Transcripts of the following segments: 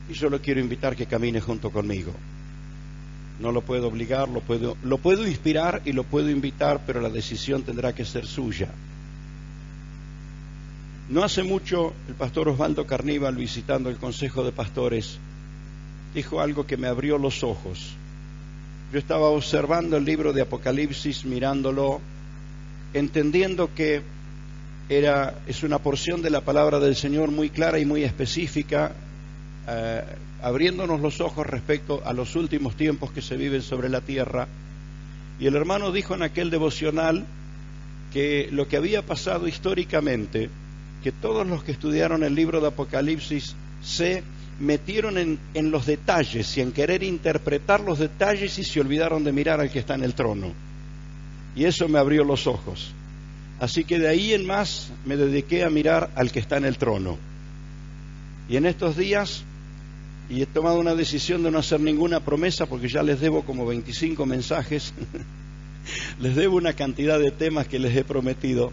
y yo lo quiero invitar que camine junto conmigo. No lo puedo obligar, lo puedo inspirar y lo puedo invitar, pero la decisión tendrá que ser suya. No hace mucho, el pastor Osvaldo Carníbal, visitando el Consejo de Pastores, dijo algo que me abrió los ojos. Yo estaba observando el libro de Apocalipsis, mirándolo, entendiendo que es una porción de la palabra del Señor muy clara y muy específica, abriéndonos los ojos respecto a los últimos tiempos que se viven sobre la tierra. Y el hermano dijo en aquel devocional que lo que había pasado históricamente, que todos los que estudiaron el libro de Apocalipsis se metieron en los detalles y en querer interpretar los detalles y se olvidaron de mirar al que está en el trono. Y eso me abrió los ojos. Así que de ahí en más me dediqué a mirar al que está en el trono. Y en estos días, y he tomado una decisión de no hacer ninguna promesa, porque ya les debo como 25 mensajes, les debo una cantidad de temas que les he prometido,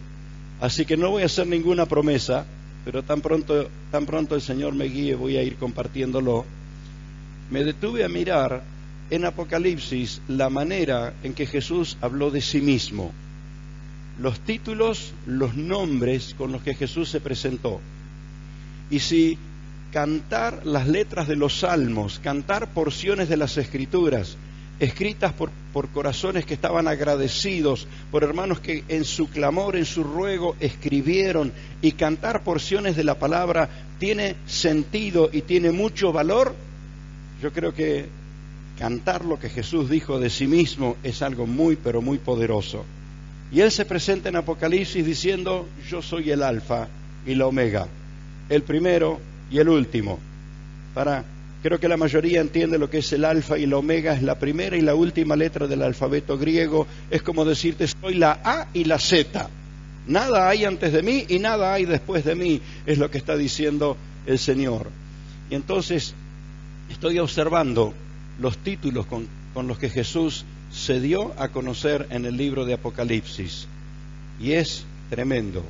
así que no voy a hacer ninguna promesa, pero tan pronto el Señor me guíe voy a ir compartiéndolo. Me detuve a mirar en Apocalipsis la manera en que Jesús habló de sí mismo, los títulos, los nombres con los que Jesús se presentó. Y si cantar las letras de los salmos, cantar porciones de las escrituras, escritas por corazones que estaban agradecidos, por hermanos que en su clamor, en su ruego escribieron, y cantar porciones de la palabra tiene sentido y tiene mucho valor, yo creo que cantar lo que Jesús dijo de sí mismo es algo muy, pero muy poderoso. Y Él se presenta en Apocalipsis diciendo: yo soy el Alfa y la Omega, el primero y el último. Creo que la mayoría entiende lo que es el Alfa y la Omega, es la primera y la última letra del alfabeto griego. Es como decirte: soy la A y la Z. Nada hay antes de mí y nada hay después de mí, es lo que está diciendo el Señor. Y entonces estoy observando los títulos con los que Jesús se dio a conocer en el libro de Apocalipsis. Y es tremendo,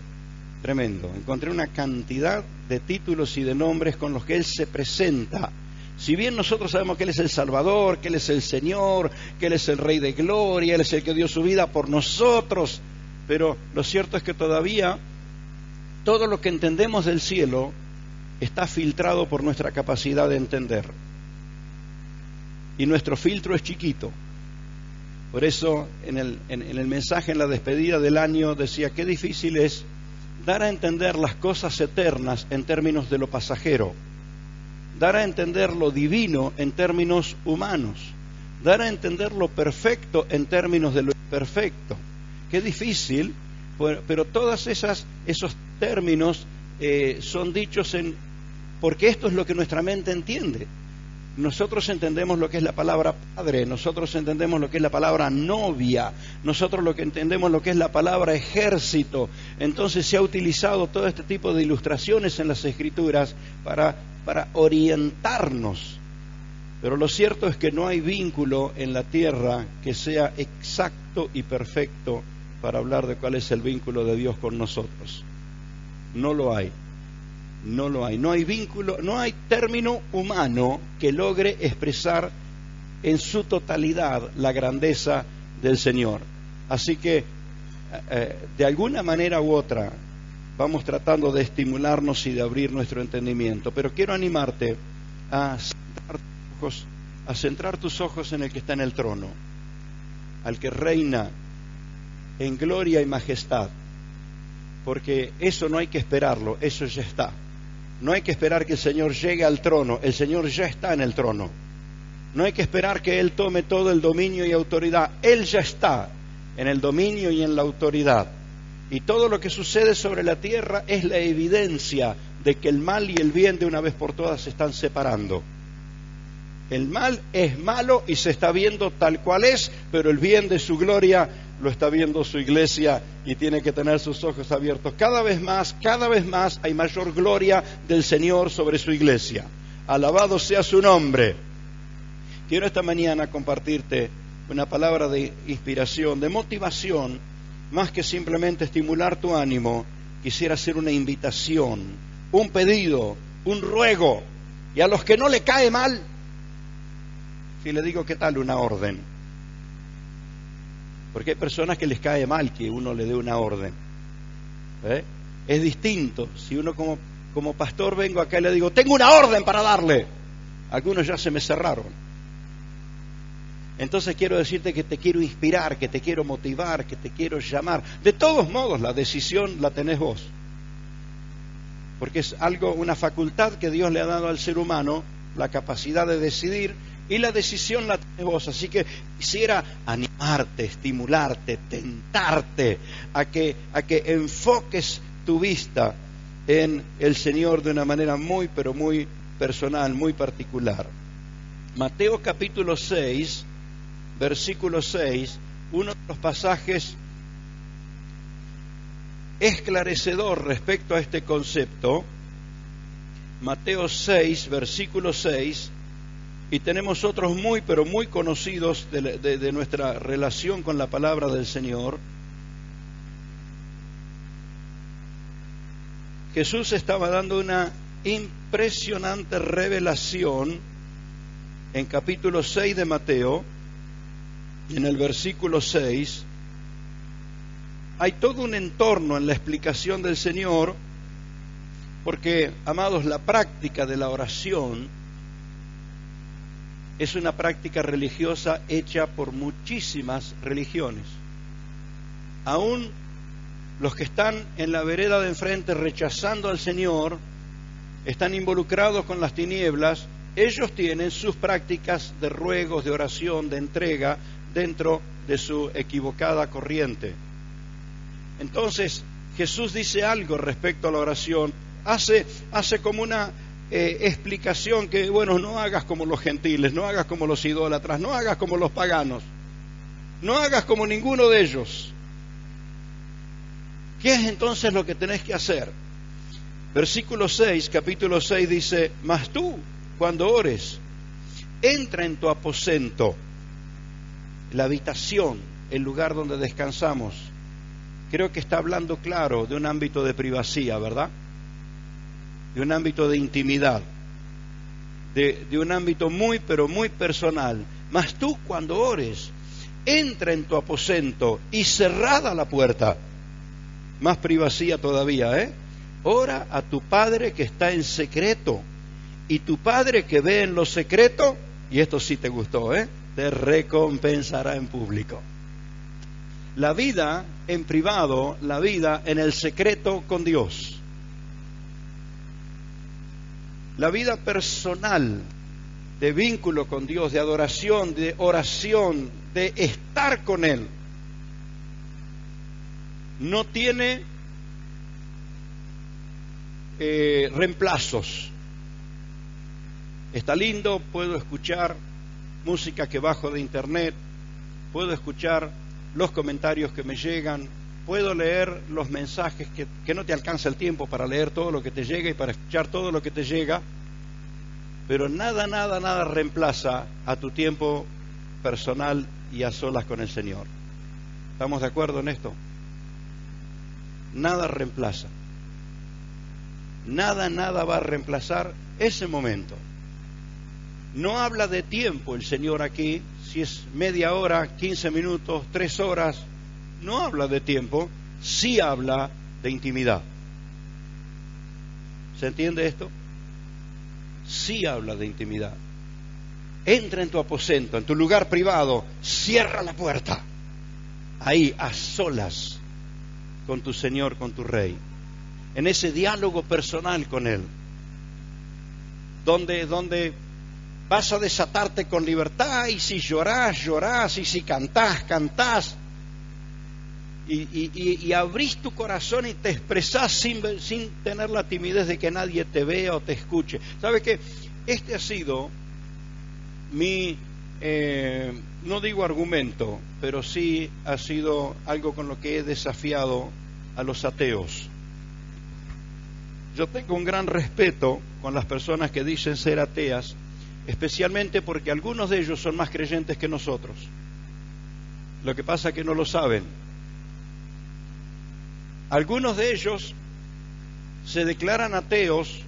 tremendo. Encontré una cantidad de títulos y de nombres con los que Él se presenta. Si bien nosotros sabemos que Él es el Salvador, que Él es el Señor, que Él es el Rey de Gloria, Él es el que dio su vida por nosotros, pero lo cierto es que todavía todo lo que entendemos del cielo está filtrado por nuestra capacidad de entender. Y nuestro filtro es chiquito. Por eso en el mensaje, en la despedida del año, decía: qué difícil es dar a entender las cosas eternas en términos de lo pasajero, dar a entender lo divino en términos humanos, dar a entender lo perfecto en términos de lo imperfecto. Qué difícil, pero todos esos términos son dichos porque esto es lo que nuestra mente entiende. Nosotros entendemos lo que es la palabra padre, nosotros entendemos lo que es la palabra novia, nosotros lo que entendemos lo que es la palabra ejército. Entonces se ha utilizado todo este tipo de ilustraciones en las Escrituras para orientarnos. Pero lo cierto es que no hay vínculo en la tierra que sea exacto y perfecto para hablar de cuál es el vínculo de Dios con nosotros. No lo hay. No lo hay, no hay vínculo, no hay término humano que logre expresar en su totalidad la grandeza del Señor. Así que, de alguna manera u otra, vamos tratando de estimularnos y de abrir nuestro entendimiento. Pero quiero animarte a centrar tus ojos en el que está en el trono, al que reina en gloria y majestad, porque eso no hay que esperarlo, eso ya está. No hay que esperar que el Señor llegue al trono, el Señor ya está en el trono. No hay que esperar que Él tome todo el dominio y autoridad, Él ya está en el dominio y en la autoridad. Y todo lo que sucede sobre la tierra es la evidencia de que el mal y el bien de una vez por todas se están separando. El mal es malo y se está viendo tal cual es, pero el bien de su gloria lo está viendo su iglesia y tiene que tener sus ojos abiertos. Cada vez más hay mayor gloria del Señor sobre su iglesia. Alabado sea su nombre. Quiero esta mañana compartirte una palabra de inspiración, de motivación, más que simplemente estimular tu ánimo. Quisiera hacer una invitación, un pedido, un ruego Y a los que no le cae mal, si le digo, ¿qué tal una orden? Porque hay personas que les cae mal que uno le dé una orden. Es distinto. Si uno como pastor vengo acá y le digo, tengo una orden para darle, algunos ya se me cerraron. Entonces quiero decirte que te quiero inspirar, que te quiero motivar, que te quiero llamar. De todos modos, la decisión la tenés vos. Porque es una facultad que Dios le ha dado al ser humano, la capacidad de decidir, y la decisión la tenés vos. Así que quisiera animarte, estimularte, tentarte a que enfoques tu vista en el Señor de una manera muy, pero muy personal, muy particular. Mateo capítulo 6, versículo 6, uno de los pasajes esclarecedor respecto a este concepto. Mateo 6, versículo 6, y tenemos otros muy, pero muy conocidos de nuestra relación con la palabra del Señor. Jesús estaba dando una impresionante revelación en capítulo 6 de Mateo, y en el versículo 6, hay todo un entorno en la explicación del Señor, porque, amados, la práctica de la oración es una práctica religiosa hecha por muchísimas religiones. Aún los que están en la vereda de enfrente rechazando al Señor, están involucrados con las tinieblas, ellos tienen sus prácticas de ruegos, de oración, de entrega dentro de su equivocada corriente. Entonces, Jesús dice algo respecto a la oración, hace como una explicación que, bueno, no hagas como los gentiles, no hagas como los idólatras, no hagas como los paganos, no hagas como ninguno de ellos. ¿Qué es entonces lo que tenés que hacer? Versículo 6, capítulo 6 dice, mas tú, cuando ores, entra en tu aposento, la habitación, el lugar donde descansamos. Creo que está hablando claro de un ámbito de privacidad, ¿verdad? De un ámbito de intimidad, de un ámbito muy, pero muy personal. Mas tú, cuando ores, entra en tu aposento y cerrada la puerta. Más privacidad todavía, Ora a tu Padre que está en secreto, y tu Padre que ve en lo secreto, y esto sí te gustó, te recompensará en público. La vida en privado, la vida en el secreto con Dios. La vida personal de vínculo con Dios, de adoración, de oración, de estar con Él, no tiene reemplazos. Está lindo, puedo escuchar música que bajo de internet, puedo escuchar los comentarios que me llegan, puedo leer los mensajes que no te alcanza el tiempo para leer todo lo que te llega y para escuchar todo lo que te llega, pero nada reemplaza a tu tiempo personal y a solas con el Señor. ¿Estamos de acuerdo en esto? Nada reemplaza. Nada va a reemplazar ese momento. No habla de tiempo el Señor aquí, si es media hora, 15 minutos, 3 horas, no habla de tiempo, sí habla de intimidad. ¿Se entiende esto? Sí habla de intimidad. Entra en tu aposento, en tu lugar privado, cierra la puerta. Ahí, a solas con tu Señor, con tu Rey. En ese diálogo personal con Él. Donde vas a desatarte con libertad, y si llorás, y si cantás. Y abrís tu corazón y te expresás sin tener la timidez de que nadie te vea o te escuche. ¿Sabe qué? Este ha sido mi, no digo argumento, pero sí ha sido algo con lo que he desafiado a los ateos. Yo tengo un gran respeto con las personas que dicen ser ateas, especialmente porque algunos de ellos son más creyentes que nosotros. Lo que pasa es que no lo saben. Algunos de ellos se declaran ateos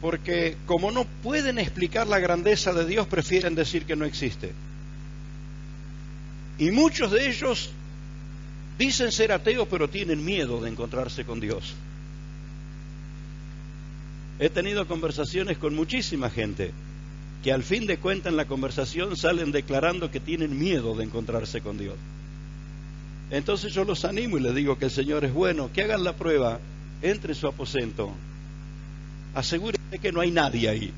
porque como no pueden explicar la grandeza de Dios, prefieren decir que no existe. Y muchos de ellos dicen ser ateos, pero tienen miedo de encontrarse con Dios. He tenido conversaciones con muchísima gente que al fin de cuentas en la conversación salen declarando que tienen miedo de encontrarse con Dios. Entonces yo los animo y les digo que el Señor es bueno, que hagan la prueba, entre en su aposento, asegúrense que no hay nadie ahí,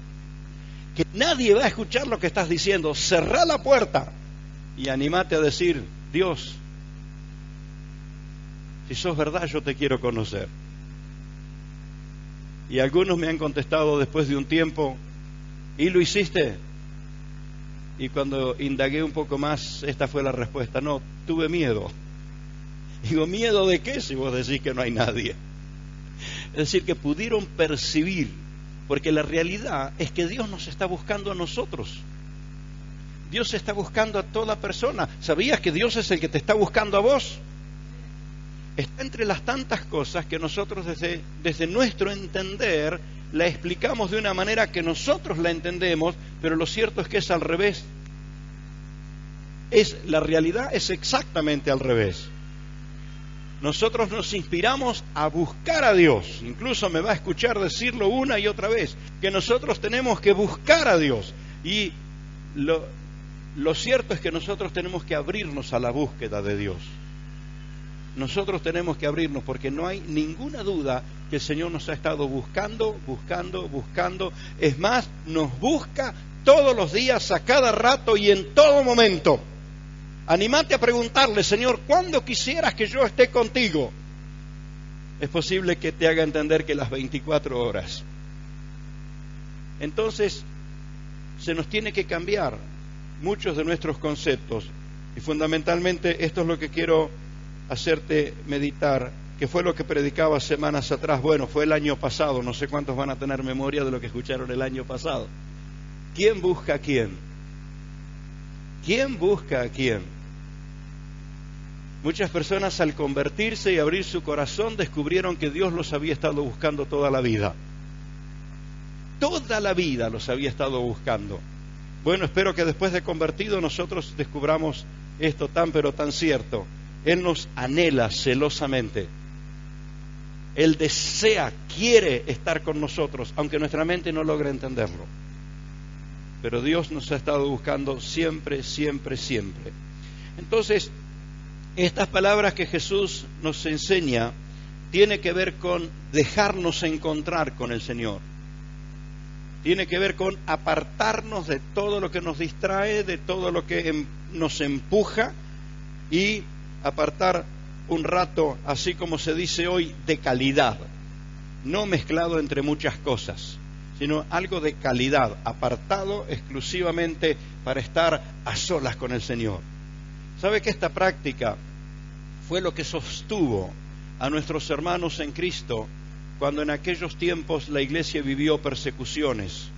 que nadie va a escuchar lo que estás diciendo, cerrá la puerta y animate a decir: Dios, si sos verdad, yo te quiero conocer. Y algunos me han contestado después de un tiempo: ¿y lo hiciste? Y cuando indagué un poco más, esta fue la respuesta: no, tuve miedo. Digo, ¿miedo de qué si vos decís que no hay nadie? Es decir, que pudieron percibir, porque la realidad es que Dios nos está buscando a nosotros. Dios está buscando a toda persona. ¿Sabías que Dios es el que te está buscando a vos? Está entre las tantas cosas que nosotros desde nuestro entender la explicamos de una manera que nosotros la entendemos, pero lo cierto es que es al revés. La realidad es exactamente al revés. Nosotros nos inspiramos a buscar a Dios. Incluso me va a escuchar decirlo una y otra vez, que nosotros tenemos que buscar a Dios. Y lo cierto es que nosotros tenemos que abrirnos a la búsqueda de Dios. Nosotros tenemos que abrirnos, porque no hay ninguna duda que el Señor nos ha estado buscando. Es más, nos busca todos los días, a cada rato y en todo momento. Anímate a preguntarle: Señor, ¿cuándo quisieras que yo esté contigo? Es posible que te haga entender que las 24 horas. Entonces, se nos tiene que cambiar muchos de nuestros conceptos. Y fundamentalmente esto es lo que quiero hacerte meditar, que fue lo que predicaba semanas atrás. Bueno, fue el año pasado, no sé cuántos van a tener memoria de lo que escucharon el año pasado. ¿Quién busca a quién? ¿Quién busca a quién? Muchas personas, al convertirse y abrir su corazón, descubrieron que Dios los había estado buscando toda la vida. Toda la vida los había estado buscando. Bueno, espero que después de convertido nosotros descubramos esto tan pero tan cierto. Él nos anhela celosamente. Él desea, quiere estar con nosotros, aunque nuestra mente no logra entenderlo. Pero Dios nos ha estado buscando siempre, siempre, siempre. Entonces, estas palabras que Jesús nos enseña tiene que ver con dejarnos encontrar con el Señor. Tiene que ver con apartarnos de todo lo que nos distrae, de todo lo que nos empuja, y apartar un rato, así como se dice hoy, de calidad, no mezclado entre muchas cosas, sino algo de calidad, apartado exclusivamente para estar a solas con el Señor. ¿Sabe que esta práctica fue lo que sostuvo a nuestros hermanos en Cristo cuando en aquellos tiempos la iglesia vivió persecuciones?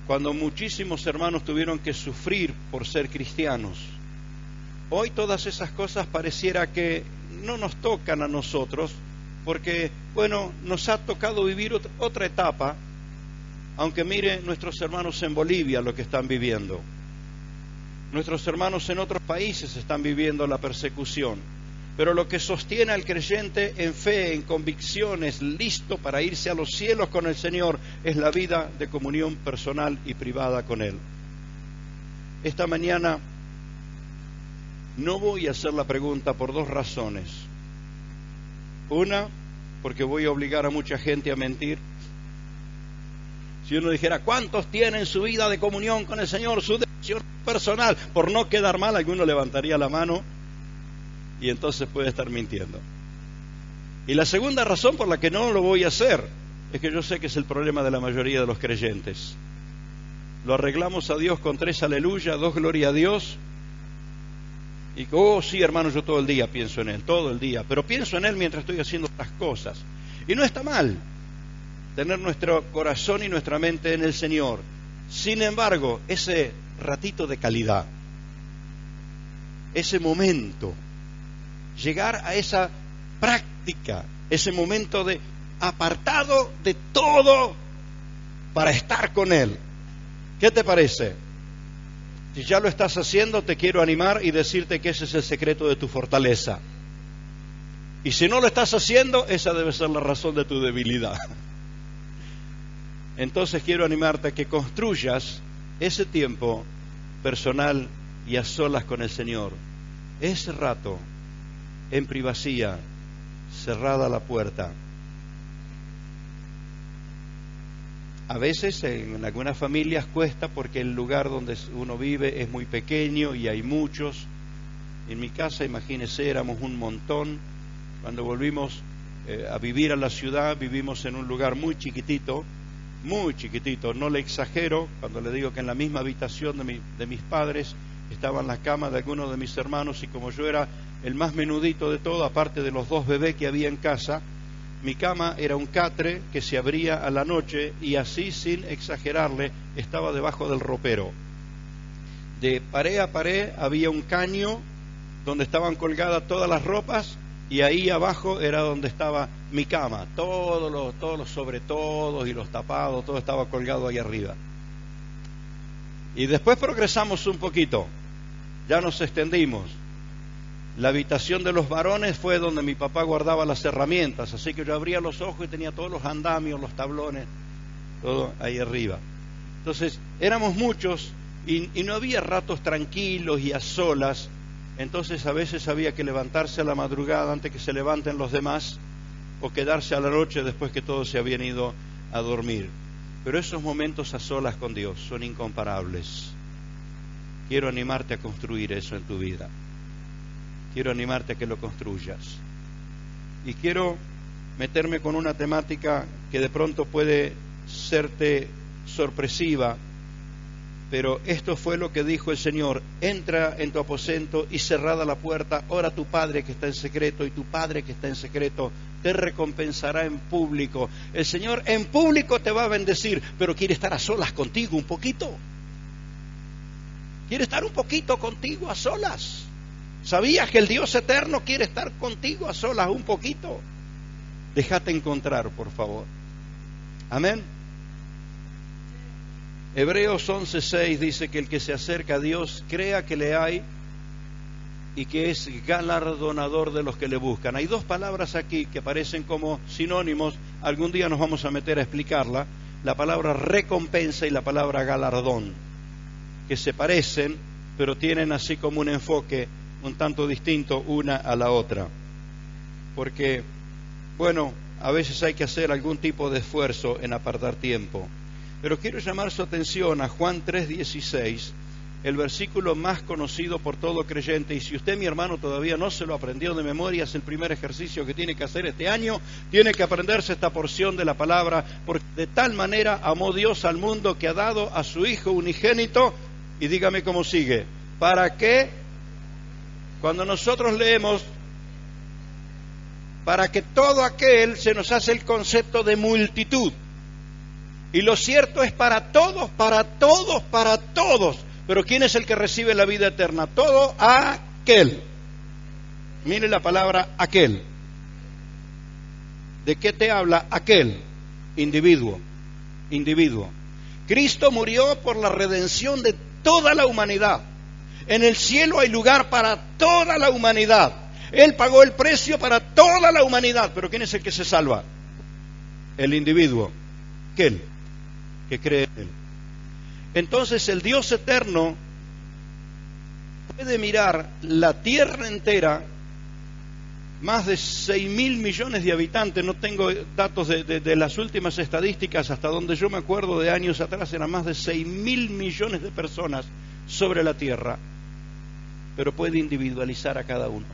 Cuando muchísimos hermanos tuvieron que sufrir por ser cristianos. Hoy todas esas cosas pareciera que no nos tocan a nosotros, porque, bueno, nos ha tocado vivir otra etapa, aunque mire nuestros hermanos en Bolivia lo que están viviendo. Nuestros hermanos en otros países están viviendo la persecución. Pero lo que sostiene al creyente en fe, en convicciones, listo para irse a los cielos con el Señor, es la vida de comunión personal y privada con Él. Esta mañana no voy a hacer la pregunta por dos razones. Una, porque voy a obligar a mucha gente a mentir. Si uno dijera, ¿cuántos tienen su vida de comunión con el Señor, su devoción personal? Por no quedar mal, alguno levantaría la mano y entonces puede estar mintiendo. Y la segunda razón por la que no lo voy a hacer es que yo sé que es el problema de la mayoría de los creyentes. Lo arreglamos a Dios con 3 aleluya, 2 gloria a Dios. Y sí, hermano, yo todo el día pienso en Él, todo el día. Pero pienso en Él mientras estoy haciendo otras cosas. Y no está mal tener nuestro corazón y nuestra mente en el Señor. Sin embargo, ese ratito de calidad, ese momento, llegar a esa práctica, ese momento de apartado de todo para estar con Él. ¿Qué te parece? Si ya lo estás haciendo, te quiero animar y decirte que ese es el secreto de tu fortaleza. Y si no lo estás haciendo, esa debe ser la razón de tu debilidad. Entonces quiero animarte a que construyas ese tiempo personal y a solas con el Señor. Ese rato, en privacidad, cerrada la puerta. A veces en algunas familias cuesta porque el lugar donde uno vive es muy pequeño y hay muchos. En mi casa, imagínense, éramos un montón. Cuando volvimos a vivir a la ciudad, vivimos en un lugar muy chiquitito, no le exagero cuando le digo que en la misma habitación de mis padres estaban las camas de algunos de mis hermanos, y como yo era el más menudito de todo, aparte de los 2 bebés que había en casa, mi cama era un catre que se abría a la noche y así, sin exagerarle, estaba debajo del ropero. De pared a pared había un caño donde estaban colgadas todas las ropas, y ahí abajo era donde estaba mi cama. Todos los sobretodos y los tapados, todo estaba colgado ahí arriba. Y después progresamos un poquito, ya nos extendimos. La habitación de los varones fue donde mi papá guardaba las herramientas, así que yo abría los ojos y tenía todos los andamios, los tablones, todo ahí arriba. Entonces éramos muchos y no había ratos tranquilos y a solas. Entonces a veces había que levantarse a la madrugada antes que se levanten los demás, o quedarse a la noche después que todos se habían ido a dormir. Pero esos momentos a solas con Dios son incomparables. Quiero animarte a construir eso en tu vida. Quiero animarte a que lo construyas. Y quiero meterme con una temática que de pronto puede serte sorpresiva, pero esto fue lo que dijo el Señor: entra en tu aposento y cerrada la puerta, ora a tu Padre que está en secreto, y tu Padre que está en secreto te recompensará en público. El Señor en público te va a bendecir, pero quiere estar a solas contigo un poquito. Quiere estar un poquito contigo a solas. ¿Sabías que el Dios eterno quiere estar contigo a solas un poquito? Déjate encontrar, por favor. Amén. Hebreos 11:6 dice que el que se acerca a Dios crea que le hay y que es galardonador de los que le buscan. Hay 2 palabras aquí que parecen como sinónimos. Algún día nos vamos a meter a explicarla. La palabra recompensa y la palabra galardón, que se parecen, pero tienen así como un enfoque un tanto distinto una a la otra. Porque, bueno, a veces hay que hacer algún tipo de esfuerzo en apartar tiempo. Pero quiero llamar su atención a Juan 3:16, el versículo más conocido por todo creyente. Y si usted, mi hermano, todavía no se lo aprendió de memoria, es el primer ejercicio que tiene que hacer este año. Tiene que aprenderse esta porción de la palabra, porque de tal manera amó Dios al mundo que ha dado a su Hijo unigénito. Y dígame cómo sigue. ¿Para qué? Cuando nosotros leemos, para que todo aquel, se nos hace el concepto de multitud. Y lo cierto es para todos, para todos, para todos. Pero ¿quién es el que recibe la vida eterna? Todo aquel. Mire la palabra aquel. ¿De qué te habla aquel? Individuo. Individuo. Cristo murió por la redención de toda la humanidad. En el cielo hay lugar para toda la humanidad. Él pagó el precio para toda la humanidad. Pero ¿quién es el que se salva? El individuo. Aquel que cree en Él. Entonces el Dios eterno puede mirar la tierra entera, más de 6.000 millones de habitantes. No tengo datos de las últimas estadísticas, hasta donde yo me acuerdo de años atrás eran más de 6.000 millones de personas sobre la tierra, pero puede individualizar a cada uno.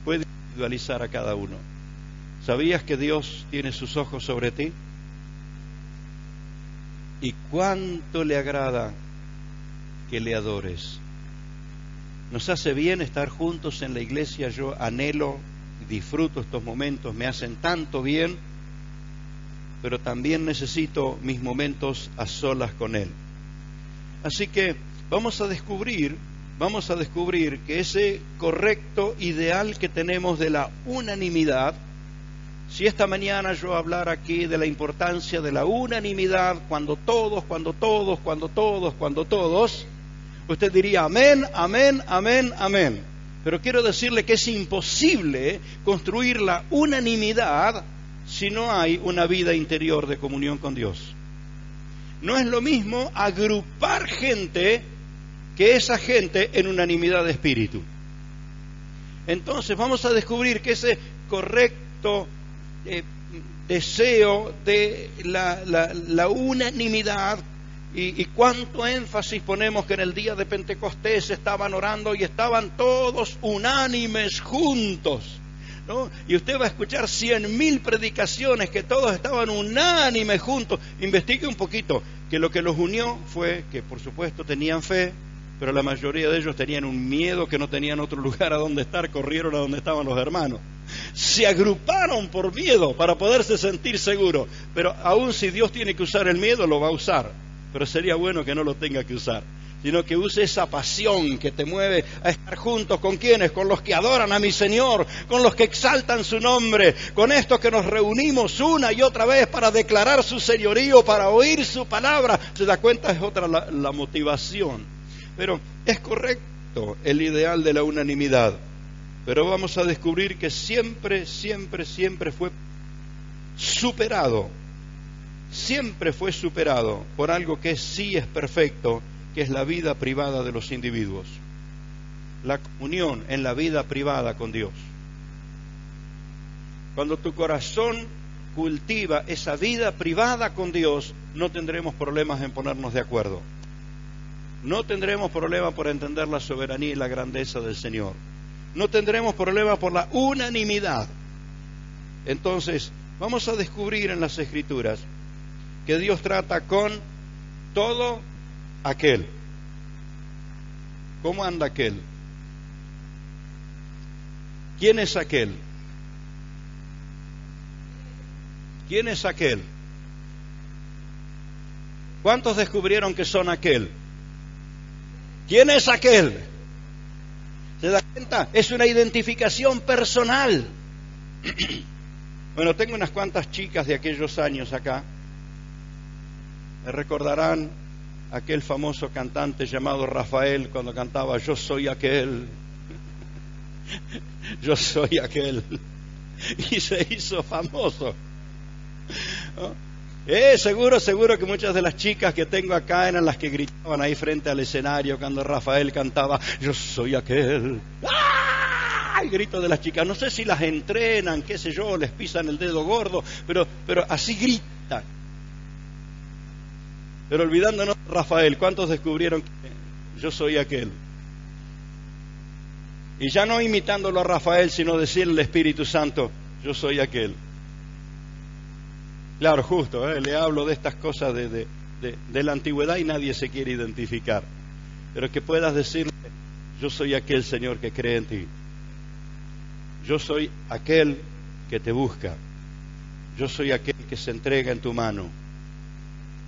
Puede individualizar a cada uno. ¿Sabías que Dios tiene sus ojos sobre ti? Y cuánto le agrada que le adores. Nos hace bien estar juntos en la iglesia. Yo anhelo y disfruto estos momentos, me hacen tanto bien, pero también necesito mis momentos a solas con Él. Así que vamos a descubrir que ese correcto ideal que tenemos de la unanimidad Si esta mañana yo hablara aquí de la importancia de la unanimidad, cuando todos, usted diría amén, amén, amén, amén. Pero quiero decirle que es imposible construir la unanimidad si no hay una vida interior de comunión con Dios. No es lo mismo agrupar gente que esa gente en unanimidad de espíritu. Entonces vamos a descubrir que ese correcto deseo de la unanimidad y cuánto énfasis ponemos que en el día de Pentecostés estaban orando y estaban todos unánimes juntos, ¿no? Y usted va a escuchar 100.000 predicaciones que todos estaban unánimes juntos. Investigue un poquito que lo que los unió fue que por supuesto tenían fe, pero la mayoría de ellos tenían un miedo que no tenían otro lugar a donde estar, corrieron a donde estaban los hermanos. Se agruparon por miedo para poderse sentir seguros, pero aún si Dios tiene que usar el miedo, lo va a usar, pero sería bueno que no lo tenga que usar, sino que use esa pasión que te mueve a estar juntos. ¿Con quiénes? Con los que adoran a mi Señor, con los que exaltan su nombre, con estos que nos reunimos una y otra vez para declarar su señorío, para oír su palabra. ¿Se da cuenta? Es otra la motivación. Pero es correcto el ideal de la unanimidad, pero vamos a descubrir que siempre fue superado por algo que sí es perfecto, que es la vida privada de los individuos, la comunión en la vida privada con Dios. Cuando tu corazón cultiva esa vida privada con Dios, no tendremos problemas en ponernos de acuerdo. No tendremos problema por entender la soberanía y la grandeza del Señor. No tendremos problema por la unanimidad. Entonces, vamos a descubrir en las Escrituras que Dios trata con todo aquel. ¿Cómo anda aquel? ¿Quién es aquel? ¿Quién es aquel? ¿Cuántos descubrieron que son aquel? ¿Quién es aquel? ¿Se da cuenta? Es una identificación personal. Bueno, tengo unas cuantas chicas de aquellos años acá. Me recordarán aquel famoso cantante llamado Rafael cuando cantaba Yo soy aquel. Yo soy aquel. Y se hizo famoso, ¿no? Seguro que muchas de las chicas que tengo acá eran las que gritaban ahí frente al escenario cuando Rafael cantaba Yo soy aquel. ¡Ah! El grito de las chicas. No sé si las entrenan, qué sé yo, les pisan el dedo gordo, pero así gritan. Pero olvidándonos de Rafael, ¿cuántos descubrieron que yo soy aquel? Y ya no imitándolo a Rafael, sino decirle al Espíritu Santo, yo soy aquel. Claro, justo, le hablo de estas cosas de la antigüedad y nadie se quiere identificar. Pero que puedas decirle, yo soy aquel, Señor, que cree en ti. Yo soy aquel que te busca. Yo soy aquel que se entrega en tu mano.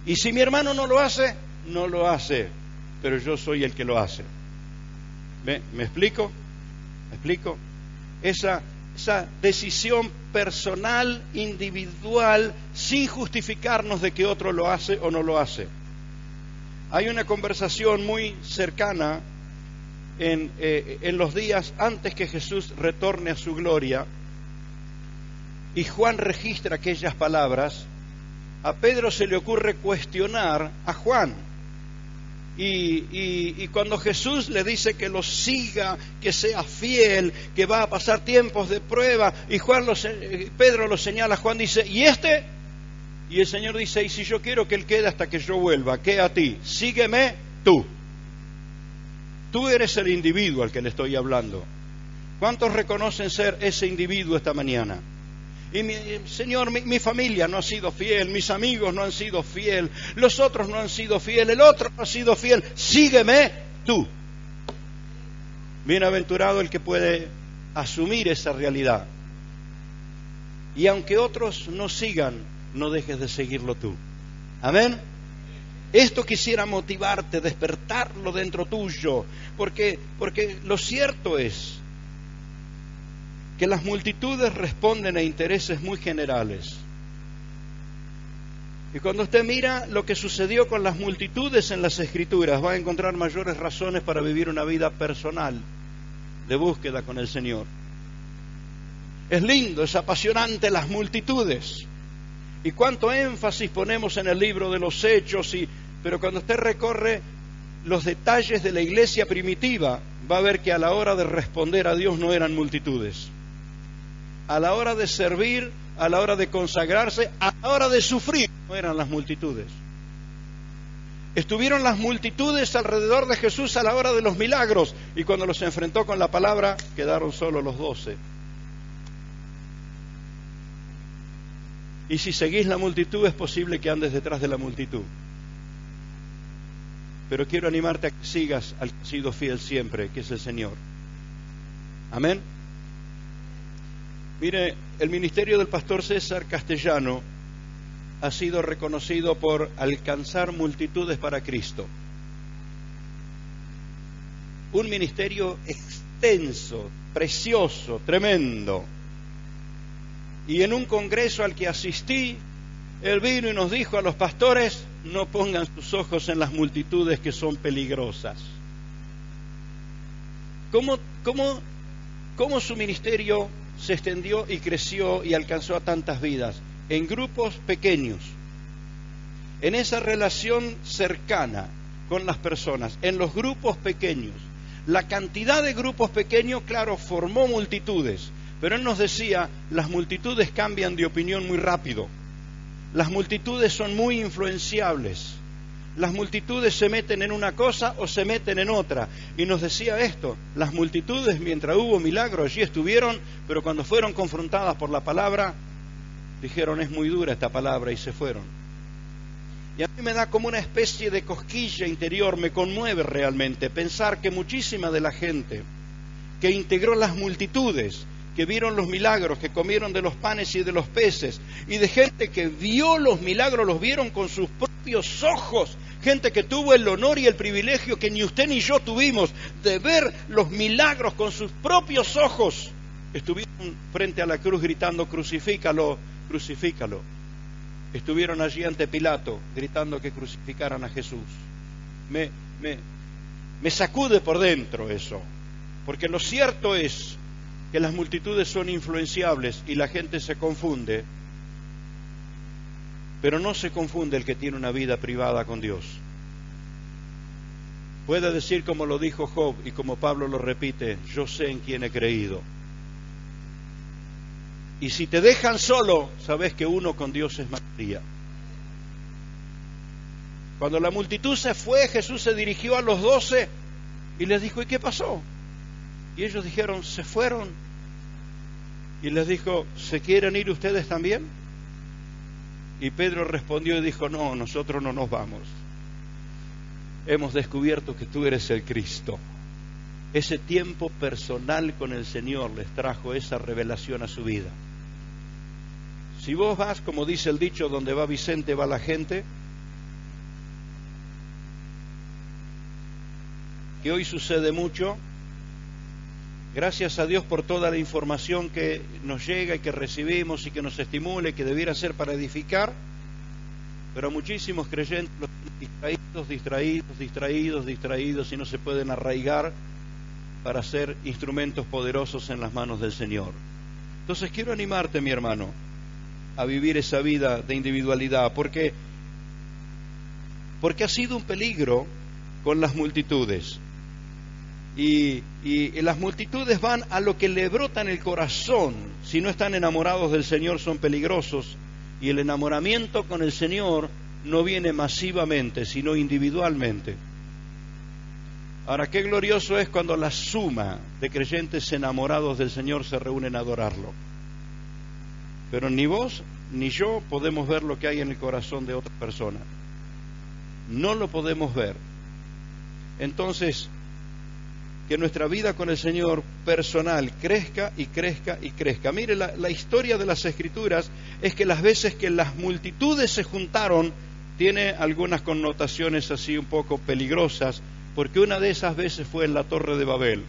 Y si mi hermano no lo hace, no lo hace. Pero yo soy el que lo hace. ¿Me explico? ¿Me explico? Esa decisión personal, individual, sin justificarnos de que otro lo hace o no lo hace. Hay una conversación muy cercana en los días antes que Jesús retorne a su gloria, y Juan registra aquellas palabras. A Pedro se le ocurre cuestionar a Juan. Y cuando Jesús le dice que lo siga, que sea fiel, que va a pasar tiempos de prueba, y Pedro lo señala, Juan dice, ¿y este? Y el Señor dice, y si yo quiero que él quede hasta que yo vuelva, ¿qué a ti? Sígueme tú. Tú eres el individuo al que le estoy hablando. ¿Cuántos reconocen ser ese individuo esta mañana? Y Señor, mi familia no ha sido fiel, mis amigos no han sido fiel, los otros no han sido fiel, el otro no ha sido fiel. Sígueme tú. Bienaventurado el que puede asumir esa realidad. Y aunque otros no sigan, no dejes de seguirlo tú. Amén. Esto quisiera motivarte, despertarlo dentro tuyo, porque lo cierto es que las multitudes responden a intereses muy generales. Y cuando usted mira lo que sucedió con las multitudes en las Escrituras, va a encontrar mayores razones para vivir una vida personal de búsqueda con el Señor. Es lindo, es apasionante las multitudes. Y cuánto énfasis ponemos en el libro de los Hechos, pero cuando usted recorre los detalles de la iglesia primitiva, va a ver que a la hora de responder a Dios no eran multitudes. A la hora de servir, a la hora de consagrarse, a la hora de sufrir, no eran las multitudes. Estuvieron las multitudes alrededor de Jesús a la hora de los milagros, y cuando los enfrentó con la palabra, quedaron solo los 12. Y si seguís la multitud, es posible que andes detrás de la multitud. Pero quiero animarte a que sigas al que ha sido fiel siempre, que es el Señor. Amén. Mire, el ministerio del pastor César Castellano ha sido reconocido por alcanzar multitudes para Cristo. Un ministerio extenso, precioso, tremendo. Y en un congreso al que asistí, él vino y nos dijo a los pastores: no pongan sus ojos en las multitudes, que son peligrosas. ¿Cómo su ministerio se extendió y creció y alcanzó a tantas vidas? En grupos pequeños, en esa relación cercana con las personas, en los grupos pequeños. La cantidad de grupos pequeños, claro, formó multitudes, pero él nos decía: las multitudes cambian de opinión muy rápido. Las multitudes son muy influenciables. Las multitudes se meten en una cosa o se meten en otra. Y nos decía esto: las multitudes, mientras hubo milagros, allí estuvieron, pero cuando fueron confrontadas por la palabra, dijeron: es muy dura esta palabra, y se fueron. Y a mí me da como una especie de cosquilla interior, me conmueve realmente pensar que muchísima de la gente que integró las multitudes, que vieron los milagros, que comieron de los panes y de los peces, y de gente que vio los milagros, los vieron con sus propios ojos, gente que tuvo el honor y el privilegio que ni usted ni yo tuvimos, de ver los milagros con sus propios ojos, estuvieron frente a la cruz gritando: crucifícalo, crucifícalo. Estuvieron allí ante Pilato gritando que crucificaran a Jesús. Me sacude por dentro eso, porque lo cierto es que las multitudes son influenciables y la gente se confunde, pero no se confunde el que tiene una vida privada con Dios. Puede decir como lo dijo Job y como Pablo lo repite: yo sé en quién he creído. Y si te dejan solo, sabes que uno con Dios es mayoría. Cuando la multitud se fue, Jesús se dirigió a los 12 y les dijo: ¿y qué pasó? Y ellos dijeron: se fueron. Y les dijo: ¿se quieren ir ustedes también? Y Pedro respondió y dijo: no, nosotros no nos vamos. Hemos descubierto que tú eres el Cristo. Ese tiempo personal con el Señor les trajo esa revelación a su vida. Si vos vas, como dice el dicho, donde va Vicente va la gente, que hoy sucede mucho. Gracias a Dios por toda la información que nos llega y que recibimos y que nos estimula y que debiera ser para edificar, pero muchísimos creyentes distraídos y no se pueden arraigar para ser instrumentos poderosos en las manos del Señor. Entonces quiero animarte, mi hermano, a vivir esa vida de individualidad, porque ha sido un peligro con las multitudes. Y las multitudes van a lo que le brota en el corazón. Si no están enamorados del Señor, son peligrosos. Y el enamoramiento con el Señor no viene masivamente, sino individualmente. Ahora, qué glorioso es cuando la suma de creyentes enamorados del Señor se reúnen a adorarlo. Pero ni vos ni yo podemos ver lo que hay en el corazón de otra persona. No lo podemos ver. Entonces, que nuestra vida con el Señor personal crezca y crezca y crezca. Mire, la historia de las Escrituras es que las veces que las multitudes se juntaron tiene algunas connotaciones así un poco peligrosas, porque una de esas veces fue en la Torre de Babel.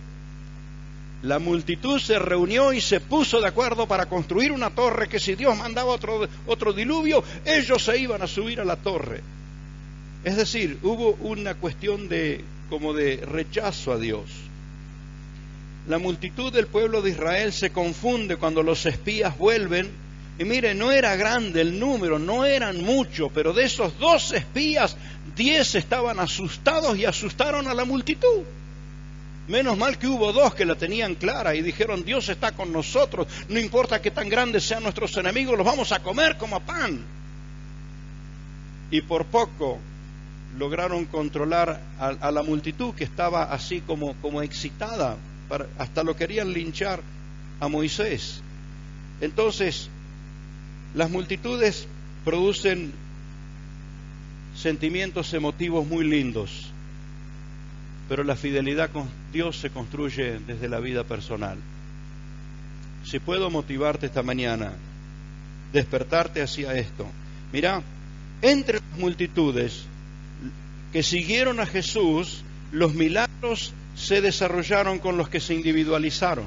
La multitud se reunió y se puso de acuerdo para construir una torre que si Dios mandaba otro diluvio, ellos se iban a subir a la torre. Es decir, hubo una cuestión como de rechazo a Dios. La multitud del pueblo de Israel se confunde cuando los espías vuelven. Y mire, no era grande el número, no eran muchos, pero de esos 2 espías, 10 estaban asustados y asustaron a la multitud. Menos mal que hubo 2 que la tenían clara y dijeron: Dios está con nosotros, no importa que tan grandes sean nuestros enemigos, los vamos a comer como pan. Y por poco lograron controlar a la multitud, que estaba así como excitada, hasta lo querían linchar a Moisés. Entonces, las multitudes producen sentimientos emotivos muy lindos, pero la fidelidad con Dios se construye desde la vida personal. Si puedo motivarte esta mañana, despertarte hacia esto. Mira, entre las multitudes que siguieron a Jesús, los milagros se desarrollaron con los que se individualizaron.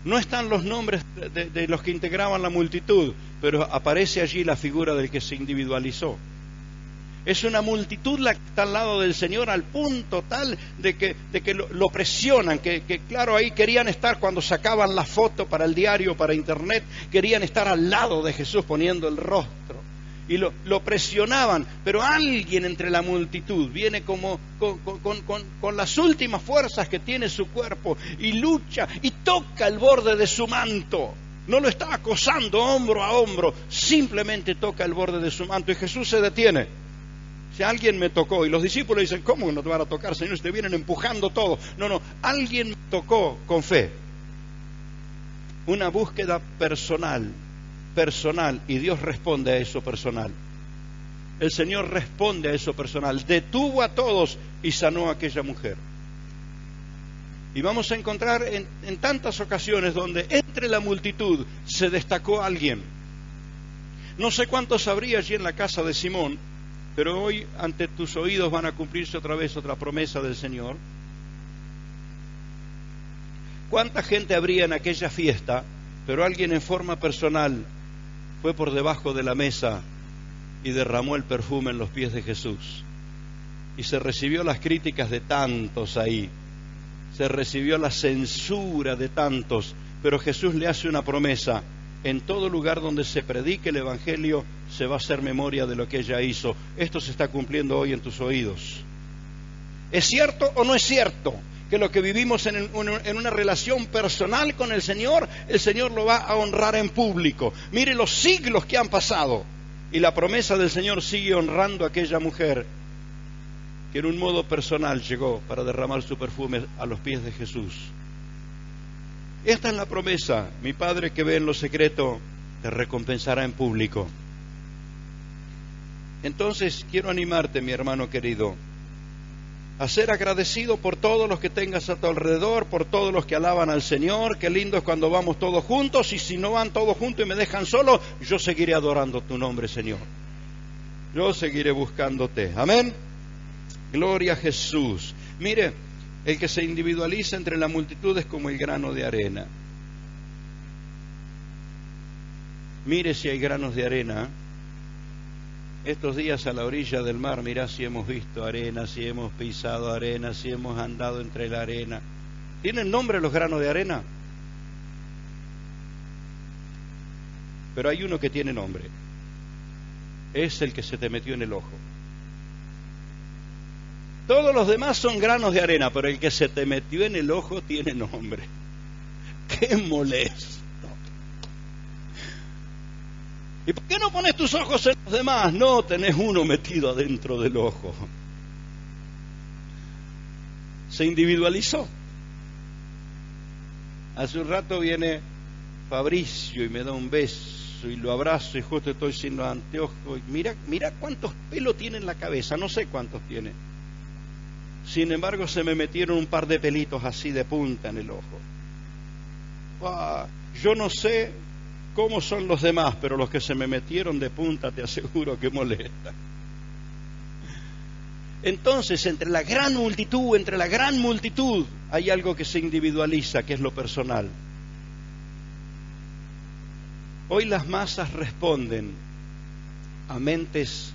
No están los nombres de los que integraban la multitud, pero aparece allí la figura del que se individualizó. Es una multitud la que está al lado del Señor, al punto tal de que lo presionan, que claro, ahí querían estar cuando sacaban la foto para el diario, para internet, querían estar al lado de Jesús poniendo el rostro. Y lo presionaban, pero alguien entre la multitud viene como con las últimas fuerzas que tiene su cuerpo y lucha y toca el borde de su manto. No lo está acosando hombro a hombro, simplemente toca el borde de su manto y Jesús se detiene. Si alguien me tocó, y los discípulos dicen: ¿cómo no te van a tocar, Señor? Te vienen empujando todo. No, alguien me tocó con fe. Una búsqueda personal, y Dios responde a eso personal. El Señor responde a eso personal, detuvo a todos y sanó a aquella mujer. Y vamos a encontrar en tantas ocasiones donde entre la multitud se destacó alguien. No sé cuántos habría allí en la casa de Simón, pero hoy ante tus oídos van a cumplirse otra vez otra promesa del Señor. ¿Cuánta gente habría en aquella fiesta, pero alguien en forma personal fue por debajo de la mesa y derramó el perfume en los pies de Jesús? Y se recibió las críticas de tantos ahí, se recibió la censura de tantos, pero Jesús le hace una promesa: en todo lugar donde se predique el Evangelio se va a hacer memoria de lo que ella hizo. Esto se está cumpliendo hoy en tus oídos. ¿Es cierto o no es cierto que lo que vivimos en una relación personal con el Señor lo va a honrar en público? Mire los siglos que han pasado y la promesa del Señor sigue honrando a aquella mujer que en un modo personal llegó para derramar su perfume a los pies de Jesús. Esta es la promesa: mi Padre que ve en lo secreto te recompensará en público. Entonces quiero animarte, mi hermano querido, a ser agradecido por todos los que tengas a tu alrededor, por todos los que alaban al Señor. Qué lindo es cuando vamos todos juntos, y si no van todos juntos y me dejan solo, yo seguiré adorando tu nombre, Señor. Yo seguiré buscándote. Amén. Gloria a Jesús. Mire, el que se individualiza entre la multitud es como el grano de arena. Mire si hay granos de arena. Estos días a la orilla del mar, mirá si hemos visto arena, si hemos pisado arena, si hemos andado entre la arena. ¿Tienen nombre los granos de arena? Pero hay uno que tiene nombre. Es el que se te metió en el ojo. Todos los demás son granos de arena, pero el que se te metió en el ojo tiene nombre. ¡Qué molesto! ¿Y por qué no pones tus ojos en los demás? No, tenés uno metido adentro del ojo. Se individualizó. Hace un rato viene Fabricio y me da un beso y lo abrazo y justo estoy sin los anteojos. Y mira cuántos pelos tiene en la cabeza, no sé cuántos tiene. Sin embargo, se me metieron un par de pelitos así de punta en el ojo. Yo no sé cómo son los demás, pero los que se me metieron de punta te aseguro que molesta. Entonces, entre la gran multitud, hay algo que se individualiza, que es lo personal. Hoy las masas responden a mentes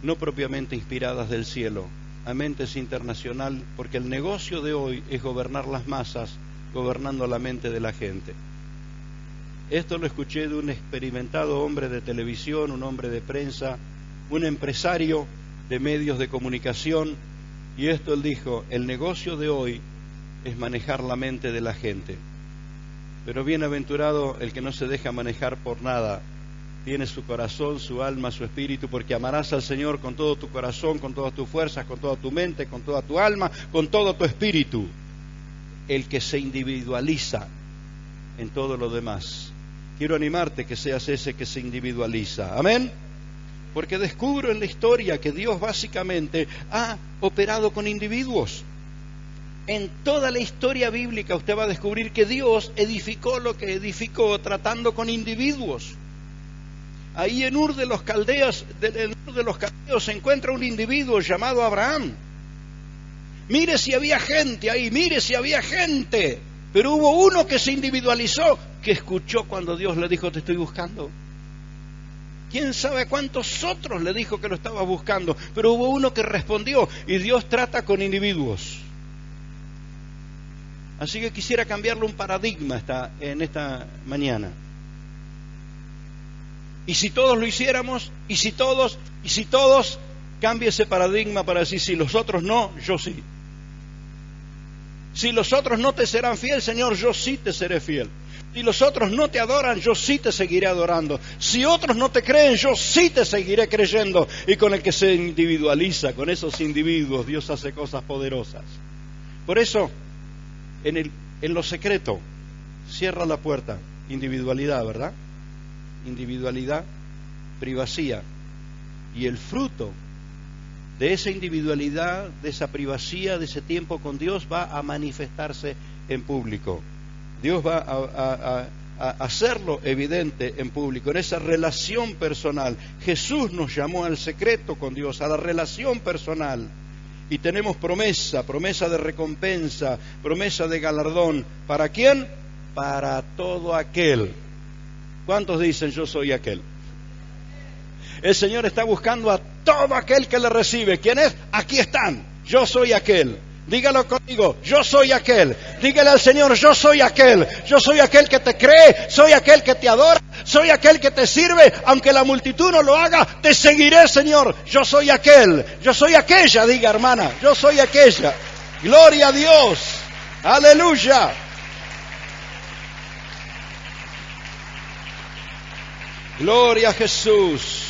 no propiamente inspiradas del cielo, a mentes internacional, porque el negocio de hoy es gobernar las masas, gobernando la mente de la gente. Esto lo escuché de un experimentado hombre de televisión, un hombre de prensa, un empresario de medios de comunicación, y esto él dijo: el negocio de hoy es manejar la mente de la gente. Pero bienaventurado el que no se deja manejar por nada, tiene su corazón, su alma, su espíritu, porque amarás al Señor con todo tu corazón, con todas tus fuerzas, con toda tu mente, con toda tu alma, con todo tu espíritu. El que se individualiza en todo lo demás. Quiero animarte que seas ese que se individualiza. Amén. Porque descubro en la historia que Dios básicamente ha operado con individuos. En toda la historia bíblica usted va a descubrir que Dios edificó lo que edificó tratando con individuos. Ahí en Ur de los Caldeos se encuentra un individuo llamado Abraham. Mire si había gente ahí, pero hubo uno que se individualizó, que escuchó cuando Dios le dijo: te estoy buscando. ¿Quién sabe cuántos otros le dijo que lo estaba buscando? Pero hubo uno que respondió, y Dios trata con individuos. Así que quisiera cambiarle un paradigma en esta mañana. Y si todos lo hiciéramos, y si todos, cambie ese paradigma para decir: si los otros no, yo sí. Si los otros no te serán fiel, Señor, yo sí te seré fiel. Si los otros no te adoran, yo sí te seguiré adorando. Si otros no te creen, yo sí te seguiré creyendo. Y con el que se individualiza, con esos individuos, Dios hace cosas poderosas. Por eso, en lo secreto, cierra la puerta. Individualidad, ¿verdad? Individualidad, privacidad. Y el fruto de esa individualidad, de esa privacidad, de ese tiempo con Dios, va a manifestarse en público. Dios va a hacerlo evidente en público, en esa relación personal. Jesús nos llamó al secreto con Dios, a la relación personal. Y tenemos promesa de recompensa, promesa de galardón. ¿Para quién? Para todo aquel. ¿Cuántos dicen: yo soy aquel? El Señor está buscando a todo aquel que le recibe. ¿Quién es? Aquí están. Yo soy aquel. Dígalo conmigo: yo soy aquel. Dígale al Señor: yo soy aquel. Yo soy aquel que te cree, soy aquel que te adora, soy aquel que te sirve. Aunque la multitud no lo haga, te seguiré, Señor. Yo soy aquel. Yo soy aquella, diga hermana. Yo soy aquella. Gloria a Dios. Aleluya. Gloria a Jesús.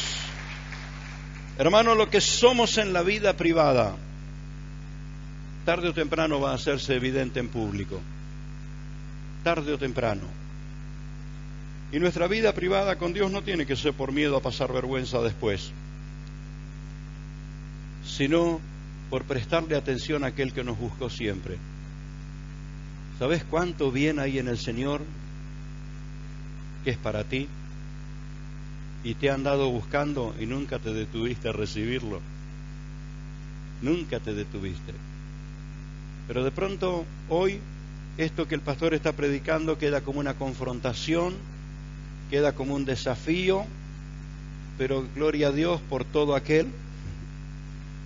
Hermano, lo que somos en la vida privada, tarde o temprano va a hacerse evidente en público. Tarde o temprano. Y nuestra vida privada con Dios no tiene que ser por miedo a pasar vergüenza después, sino por prestarle atención a aquel que nos buscó siempre. ¿Sabes cuánto bien hay en el Señor que es para ti? Y te han andado buscando y nunca te detuviste a recibirlo. Nunca te detuviste. Pero de pronto hoy esto que el pastor está predicando queda como una confrontación, queda como un desafío, pero gloria a Dios por todo aquel,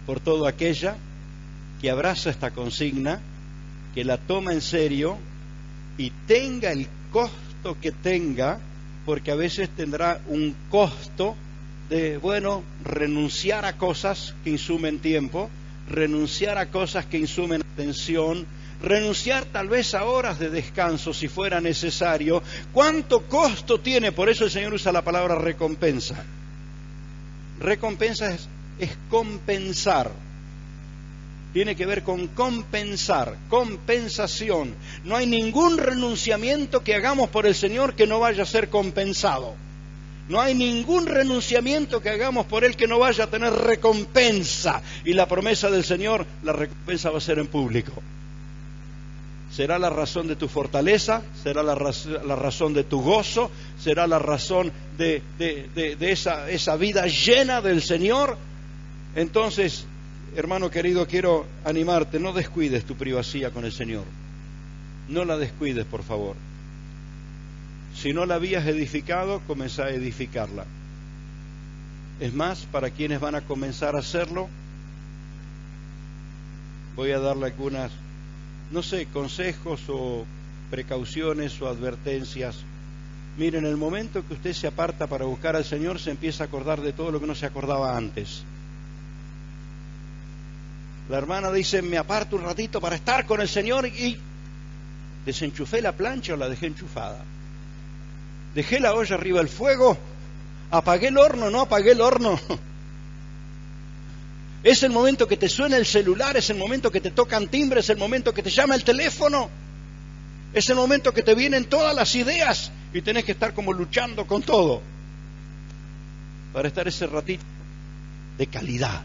por toda aquella que abraza esta consigna, que la toma en serio y tenga el costo que tenga, porque a veces tendrá un costo de, renunciar a cosas que insumen tiempo, renunciar a cosas que insumen atención, renunciar tal vez a horas de descanso si fuera necesario. ¿Cuánto costo tiene? Por eso el Señor usa la palabra recompensa. Recompensa es compensar. Tiene que ver con compensar, compensación. No hay ningún renunciamiento que hagamos por el Señor que no vaya a ser compensado. No hay ningún renunciamiento que hagamos por Él que no vaya a tener recompensa. Y la promesa del Señor, la recompensa va a ser en público. Será la razón de tu fortaleza, será la razón de tu gozo, será la razón de esa vida llena del Señor. Entonces, hermano querido, quiero animarte, no descuides tu privacidad con el Señor. No la descuides, por favor. Si no la habías edificado, comenzá a edificarla. Es más, para quienes van a comenzar a hacerlo, voy a darle algunas, no sé, consejos o precauciones o advertencias. Miren, en el momento que usted se aparta para buscar al Señor, se empieza a acordar de todo lo que no se acordaba antes. La hermana dice, me aparto un ratito para estar con el Señor y desenchufé la plancha o la dejé enchufada. Dejé la olla arriba del fuego, apagué el horno, no apagué el horno. Es el momento que te suena el celular, es el momento que te tocan timbre, es el momento que te llama el teléfono, es el momento que te vienen todas las ideas y tenés que estar como luchando con todo para estar ese ratito de calidad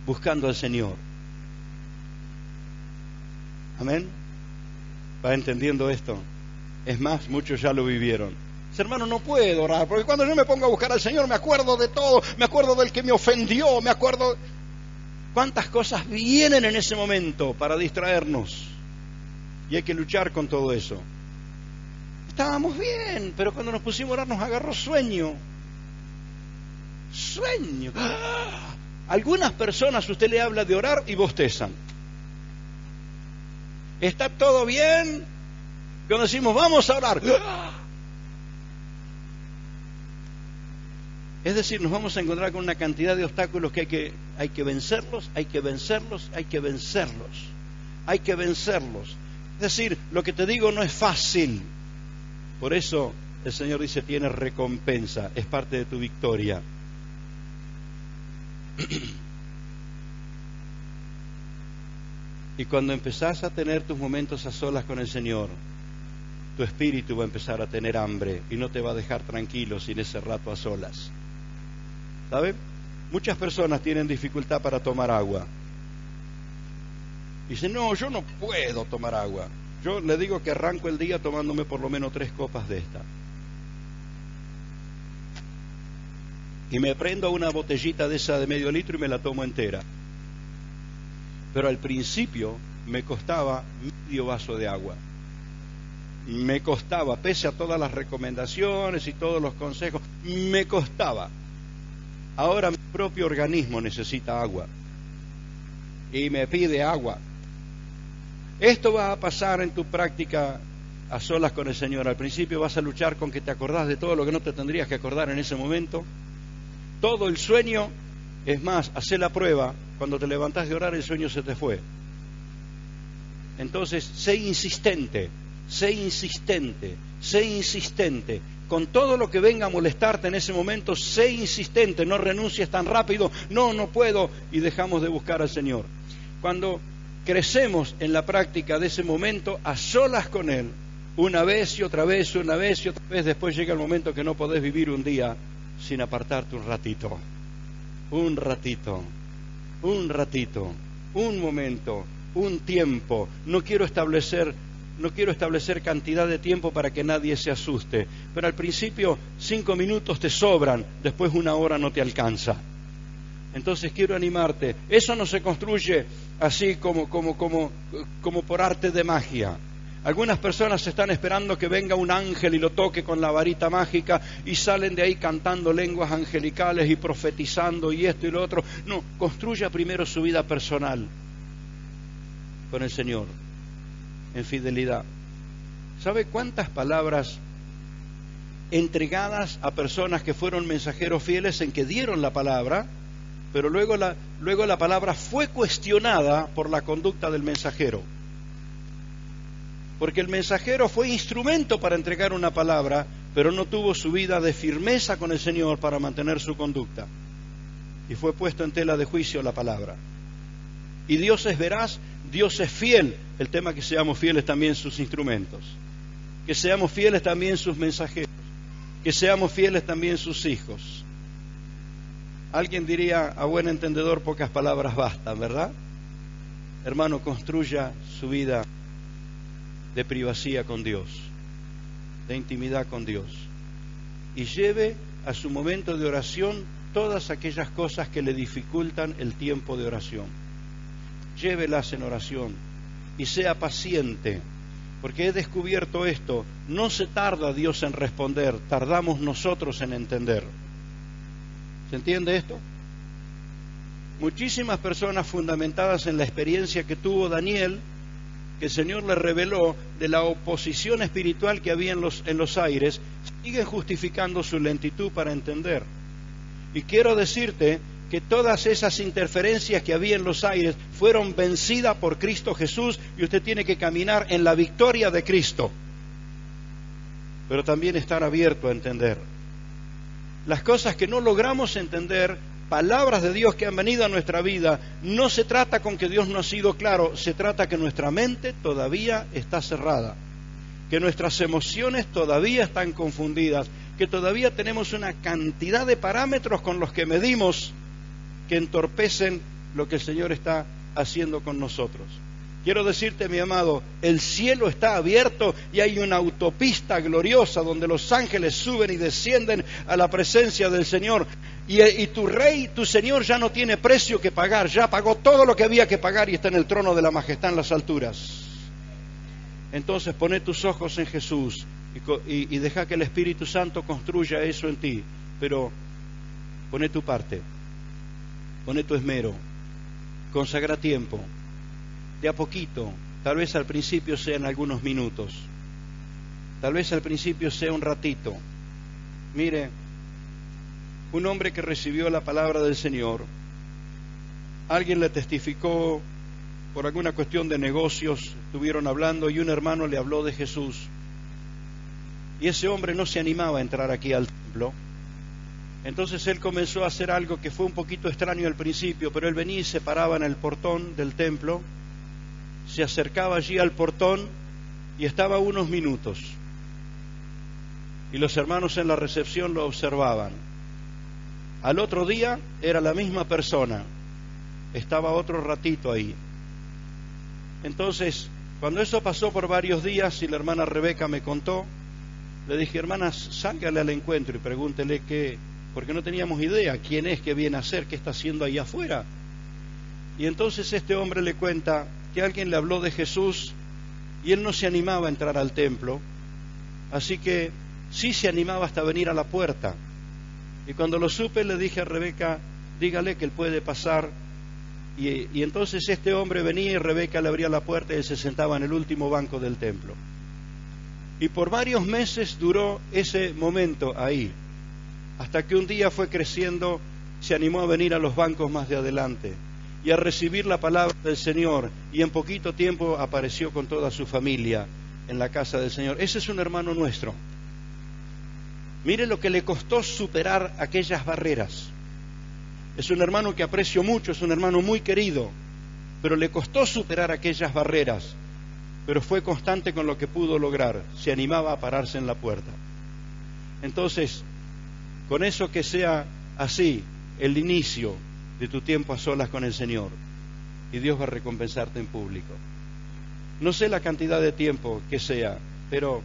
buscando al Señor. Amén. ¿Va entendiendo esto? Es más, muchos ya lo vivieron. Hermano, no puedo orar, porque cuando yo me pongo a buscar al Señor me acuerdo de todo, me acuerdo del que me ofendió, me acuerdo cuántas cosas vienen en ese momento para distraernos, y hay que luchar con todo eso. Estábamos bien, pero cuando nos pusimos a orar nos agarró sueño. ¡Ah! Algunas personas usted le habla de orar y bostezan. ¿Está todo bien? Cuando decimos vamos a orar, ¡ah! Es decir, nos vamos a encontrar con una cantidad de obstáculos que hay que vencerlos, hay que vencerlos, hay que vencerlos, hay que vencerlos. Es decir, lo que te digo no es fácil. Por eso el Señor dice, tienes recompensa, es parte de tu victoria. Y cuando empezás a tener tus momentos a solas con el Señor, tu espíritu va a empezar a tener hambre y no te va a dejar tranquilo sin ese rato a solas. ¿Sabe? Muchas personas tienen dificultad para tomar agua. Dicen, no, yo no puedo tomar agua. Yo le digo que arranco el día tomándome por lo menos 3 copas de esta. Y me prendo una botellita de esa de medio litro y me la tomo entera. Pero al principio me costaba medio vaso de agua. Me costaba, pese a todas las recomendaciones y todos los consejos, me costaba. Ahora mi propio organismo necesita agua y me pide agua. Esto va a pasar en tu práctica a solas con el Señor. Al principio vas a luchar con que te acordás de todo lo que no te tendrías que acordar en ese momento. Todo el sueño, es más, hacé la prueba, cuando te levantás de orar el sueño se te fue. Entonces, sé insistente, sé insistente, sé insistente. Con todo lo que venga a molestarte en ese momento, sé insistente, no renuncies tan rápido, no puedo, y dejamos de buscar al Señor. Cuando crecemos en la práctica de ese momento, a solas con Él, una vez y otra vez, una vez y otra vez, después llega el momento que no podés vivir un día sin apartarte un ratito, un ratito, un ratito, un momento, un tiempo. No quiero establecer cantidad de tiempo para que nadie se asuste, pero al principio 5 minutos te sobran, después 1 hora no te alcanza. Entonces quiero animarte. Eso no se construye así como por arte de magia. Algunas personas están esperando que venga un ángel y lo toque con la varita mágica y salen de ahí cantando lenguas angelicales y profetizando y esto y lo otro. No, construya primero su vida personal con el Señor, en fidelidad. ¿Sabe cuántas palabras entregadas a personas que fueron mensajeros fieles en que dieron la palabra, pero luego la palabra fue cuestionada por la conducta del mensajero? Porque el mensajero fue instrumento para entregar una palabra, pero no tuvo su vida de firmeza con el Señor para mantener su conducta. Y fue puesto en tela de juicio la palabra. Y Dios es veraz, Dios es fiel. El tema es que seamos fieles también sus instrumentos, que seamos fieles también sus mensajeros, que seamos fieles también sus hijos. Alguien diría, a buen entendedor pocas palabras bastan, ¿verdad? Hermano, construya su vida de privacidad con Dios, de intimidad con Dios, y lleve a su momento de oración todas aquellas cosas que le dificultan el tiempo de oración. Llévelas en oración y sea paciente, porque he descubierto esto: no se tarda Dios en responder, tardamos nosotros en entender. ¿Se entiende esto? Muchísimas personas fundamentadas en la experiencia que tuvo Daniel, que el Señor le reveló de la oposición espiritual que había en los aires, siguen justificando su lentitud para entender. Y quiero decirte que todas esas interferencias que había en los aires fueron vencidas por Cristo Jesús, y usted tiene que caminar en la victoria de Cristo, pero también estar abierto a entender. Las cosas que no logramos entender, palabras de Dios que han venido a nuestra vida, no se trata con que Dios no ha sido claro, se trata que nuestra mente todavía está cerrada, que nuestras emociones todavía están confundidas, que todavía tenemos una cantidad de parámetros con los que medimos que entorpecen lo que el Señor está haciendo con nosotros. Quiero decirte, mi amado, el cielo está abierto y hay una autopista gloriosa donde los ángeles suben y descienden a la presencia del Señor. Y tu Rey, tu Señor, ya no tiene precio que pagar, ya pagó todo lo que había que pagar y está en el trono de la majestad en las alturas. Entonces poné tus ojos en Jesús y deja que el Espíritu Santo construya eso en ti, pero poné tu parte, poné tu esmero, consagra tiempo, de a poquito. Tal vez al principio sean algunos minutos, tal vez al principio sea un ratito. Mire, un hombre que recibió la palabra del Señor, alguien le testificó por alguna cuestión de negocios, estuvieron hablando y un hermano le habló de Jesús, y ese hombre no se animaba a entrar aquí al templo. Entonces él comenzó a hacer algo que fue un poquito extraño al principio, pero él venía y se paraba en el portón del templo, se acercaba allí al portón y estaba unos minutos, y los hermanos en la recepción lo observaban. Al otro día era la misma persona, estaba otro ratito ahí. Entonces, cuando eso pasó por varios días y la hermana Rebeca me contó, le dije: hermana, sálgale al encuentro y pregúntele qué, porque no teníamos idea quién es, qué viene a hacer, qué está haciendo ahí afuera. Y entonces este hombre le cuenta que alguien le habló de Jesús y él no se animaba a entrar al templo, así que sí se animaba hasta venir a la puerta. Y cuando lo supe le dije a Rebeca: dígale que él puede pasar. Y entonces este hombre venía y Rebeca le abría la puerta y él se sentaba en el último banco del templo. Y por varios meses duró ese momento ahí, hasta que un día fue creciendo, se animó a venir a los bancos más de adelante y a recibir la palabra del Señor, y en poquito tiempo apareció con toda su familia en la casa del Señor. Ese es un hermano nuestro. Mire lo que le costó superar aquellas barreras. Es un hermano que aprecio mucho, es un hermano muy querido, pero le costó superar aquellas barreras, pero fue constante con lo que pudo lograr, se animaba a pararse en la puerta. Entonces, con eso que sea así, el inicio de tu tiempo a solas con el Señor, y Dios va a recompensarte en público. No sé la cantidad de tiempo que sea, pero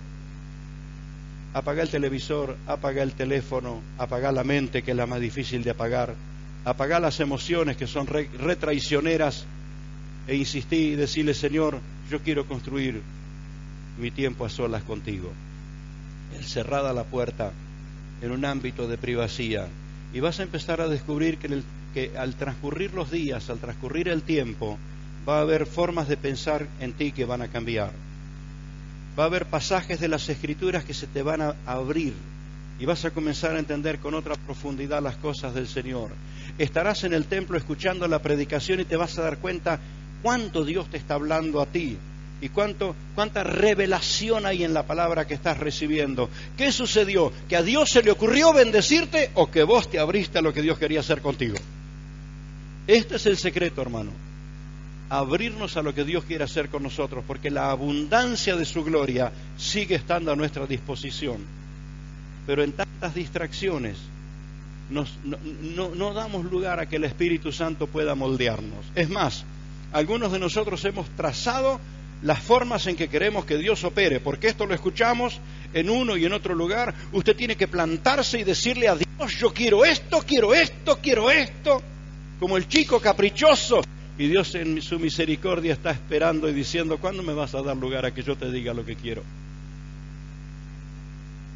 apaga el televisor, apaga el teléfono, apaga la mente, que es la más difícil de apagar, apaga las emociones que son retraicioneras, e insistí y decirle: Señor, yo quiero construir mi tiempo a solas contigo, cerrada la puerta, en un ámbito de privacidad, y vas a empezar a descubrir que al transcurrir los días, al transcurrir el tiempo, va a haber formas de pensar en ti que van a cambiar. Va a haber pasajes de las Escrituras que se te van a abrir y vas a comenzar a entender con otra profundidad las cosas del Señor. Estarás en el templo escuchando la predicación y te vas a dar cuenta cuánto Dios te está hablando a ti y cuánta revelación hay en la palabra que estás recibiendo. ¿Qué sucedió? ¿Que a Dios se le ocurrió bendecirte o que vos te abriste a lo que Dios quería hacer contigo? Este es el secreto, hermano. Abrirnos a lo que Dios quiere hacer con nosotros, porque la abundancia de su gloria sigue estando a nuestra disposición. Pero en tantas distracciones no damos lugar a que el Espíritu Santo pueda moldearnos. Es más, algunos de nosotros hemos trazado las formas en que queremos que Dios opere, porque esto lo escuchamos en uno y en otro lugar. Usted tiene que plantarse y decirle a Dios Oh, yo quiero esto, quiero esto, quiero esto, como el chico caprichoso. Y Dios en su misericordia está esperando y diciendo, ¿cuándo me vas a dar lugar a que yo te diga lo que quiero?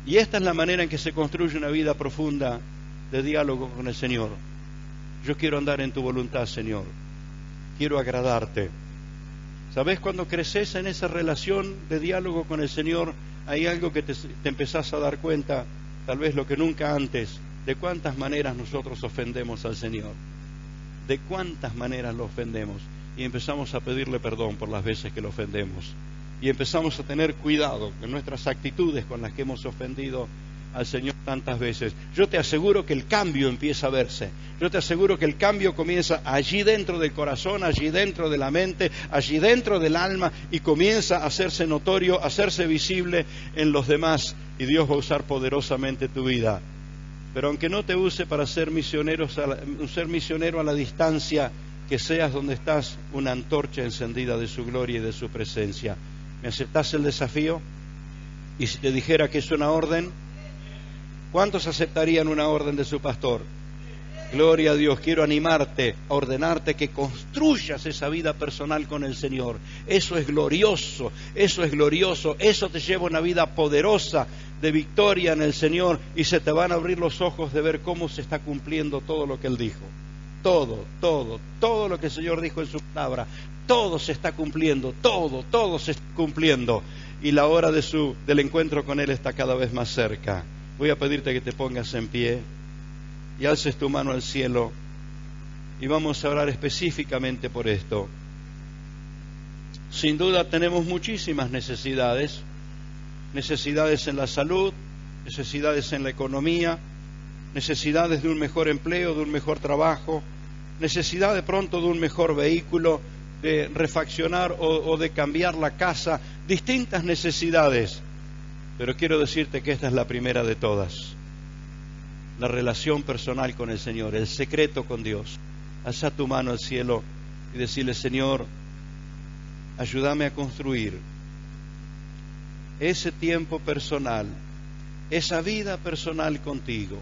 Y esta es la manera en que se construye una vida profunda de diálogo con el Señor. Yo quiero andar en tu voluntad, Señor. Quiero agradarte. ¿Sabes? Cuando creces en esa relación de diálogo con el Señor, hay algo que te empezás a dar cuenta, tal vez lo que nunca antes, de cuántas maneras nosotros ofendemos al Señor. De cuántas maneras lo ofendemos. Y empezamos a pedirle perdón por las veces que lo ofendemos. Y empezamos a tener cuidado en nuestras actitudes con las que hemos ofendido al Señor tantas veces. Yo te aseguro que el cambio empieza a verse. Yo te aseguro que el cambio comienza allí dentro del corazón, allí dentro de la mente, allí dentro del alma, y comienza a hacerse notorio, a hacerse visible en los demás, y Dios va a usar poderosamente tu vida. Pero aunque no te use para ser misionero a la distancia, que seas donde estás una antorcha encendida de su gloria y de su presencia. ¿Me aceptás el desafío? Y si te dijera que es una orden, ¿cuántos aceptarían una orden de su pastor? Gloria a Dios. Quiero animarte, a ordenarte que construyas esa vida personal con el Señor. Eso es glorioso, eso es glorioso. Eso te lleva a una vida poderosa de victoria en el Señor, y se te van a abrir los ojos de ver cómo se está cumpliendo todo lo que Él dijo. Todo lo que el Señor dijo en su palabra, todo se está cumpliendo, todo se está cumpliendo. Y la hora del encuentro con Él está cada vez más cerca. Voy a pedirte que te pongas en pie y alces tu mano al cielo, y vamos a orar específicamente por esto. Sin duda tenemos muchísimas necesidades en la salud, necesidades en la economía, necesidades de un mejor empleo, de un mejor trabajo, necesidad de pronto de un mejor vehículo, de refaccionar o de cambiar la casa, distintas necesidades. Pero quiero decirte que esta es la primera de todas: la relación personal con el Señor, el secreto con Dios. Alza tu mano al cielo y decirle: Señor, ayúdame a construir ese tiempo personal, esa vida personal contigo.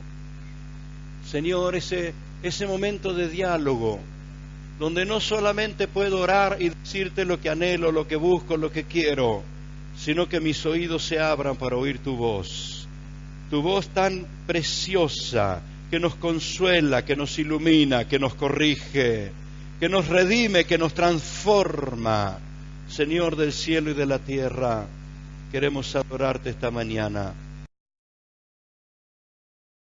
Señor, ese momento de diálogo, donde no solamente puedo orar y decirte lo que anhelo, lo que busco, lo que quiero, sino que mis oídos se abran para oír tu voz tan preciosa, que nos consuela, que nos ilumina, que nos corrige, que nos redime, que nos transforma. Señor del cielo y de la tierra, queremos adorarte esta mañana.